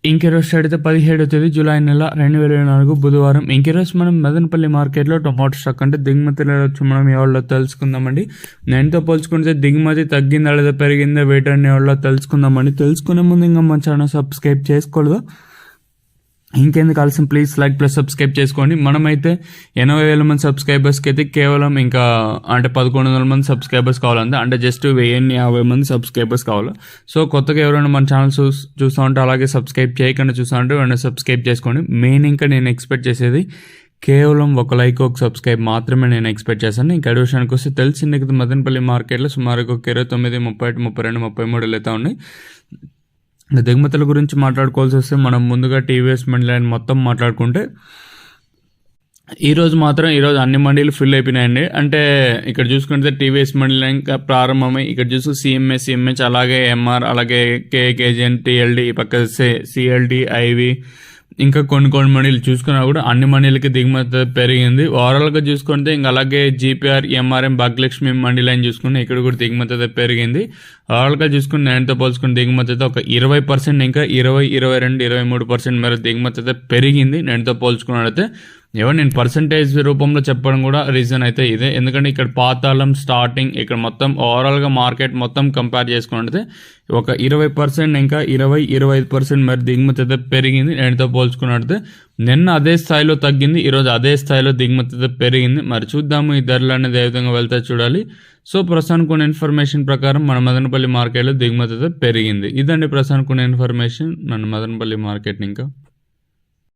ఇంకెరోజు start అయితే 17వ తేదీ July నెల 2024 బుధవారం. ఇంకెరోజు మనం మదనపల్లి మార్కెట్లో టొమాటో స్టాక్ అంటే దిగుమతి వచ్చి మనం ఎవరిలో తెలుసుకుందామండి. నేనుతో పోల్చుకుంటే దిగుమతి తగ్గిందా లేదా పెరిగిందా వెయిట్ అనే ఎవరిలో తెలుసుకుందామండి. తెలుసుకునే ముందు ఇంకా మన ఛానల్ సబ్స్క్రైబ్ చేసుకోలేదు, ఇంకెందుకు ఆలస్యం, ప్లీజ్ లైక్ ప్లస్ సబ్స్క్రైబ్ చేసుకోండి. మనమైతే 80,000 మంది సబ్స్క్రైబర్స్కి అయితే కేవలం ఇంకా అంటే 1100 మంది సబ్స్క్రైబర్స్ కావాలంటే అంటే జస్ట్ 1050 మంది సబ్స్క్రైబర్స్ కావాలి. సో కొత్తగా ఎవరైనా మన ఛానల్ చూస్తూ ఉంటే అలాగే సబ్స్క్రైబ్ చేయకుండా చూస్తూ ఉంటే వెంటనే సబ్స్క్రైబ్ చేసుకోండి. మెయిన్ ఇంకా నేను ఎక్స్పెక్ట్ చేసేది కేవలం ఒక లైక్ ఒక సబ్స్క్రైబ్ మాత్రమే నేను ఎక్స్పెక్ట్ చేశాను. ఇంకా విషయానికి వస్తే తెలిసిందే కదా, మదనపల్లి మార్కెట్లో సుమారుగా ఒక 29, 31, 32, 33 అయితే ఉన్నాయి. దిగుమతుల గురించి మాట్లాడుకోవాల్సి వస్తే మనం ముందుగా టీవీఎస్ మండీ లైన్ మొత్తం మాట్లాడుకుంటే ఈరోజు అన్ని మండీలు ఫిల్ అయిపోయినాయండి. అంటే ఇక్కడ చూసుకుంటే టీవీఎస్ మండీ లైన్ ప్రారంభమై ఇక్కడ చూసి సిఎంహెచ్ అలాగే ఎంఆర్ అలాగే కేజీఎన్ టీఎల్డి ఈ పక్క సిఎల్డి ఐవి ఇంకా కొన్ని మండీలు చూసుకున్నా కూడా అన్ని మండీలకి దిగుమతి పెరిగింది. ఓవరాల్గా చూసుకుంటే ఇంకా అలాగే GPR MRM Bhagyalakshmi mandi line చూసుకుంటే ఇక్కడ కూడా దిగుమతి అయితే పెరిగింది. ఓవరాల్గా చూసుకుని నేనుతో పోల్చుకుని దిగుమతి అయితే ఒక 20% ఇంకా 20, 22, 23% మేర దిగుమతి అయితే పెరిగింది నేనుతో పోల్చుకున్నట్లయితే. నేను పర్సంటేజ్ రూపంలో చెప్పడం కూడా రీజన్ అయితే ఇదే, ఎందుకంటే ఇక్కడ పాతాళం స్టార్టింగ్ ఇక్కడ మొత్తం ఓవరాల్గా మార్కెట్ మొత్తం కంపేర్ చేసుకున్నట్లయితే ఒక 20% ఇంకా 20, 25% మరి దిగుమతి అయితే పెరిగింది నేనుతో పోల్చుకున్నట్లయితే. నిన్న అదే స్థాయిలో తగ్గింది, ఈరోజు అదే స్థాయిలో దిగుమతి అయితే పెరిగింది. మరి చూద్దాము ఈ ధరలు అనేది ఏ విధంగా వెళ్తే చూడాలి. సో ప్రస్తుతానికి కొన్ని ఇన్ఫర్మేషన్ ప్రకారం మన మదనపల్లి మార్కెట్లో దిగుమతి అయితే పెరిగింది. ఇదండి ప్రస్తుతానికి కొన్ని ఇన్ఫర్మేషన్ మన మదనపల్లి మార్కెట్ని ఇంకా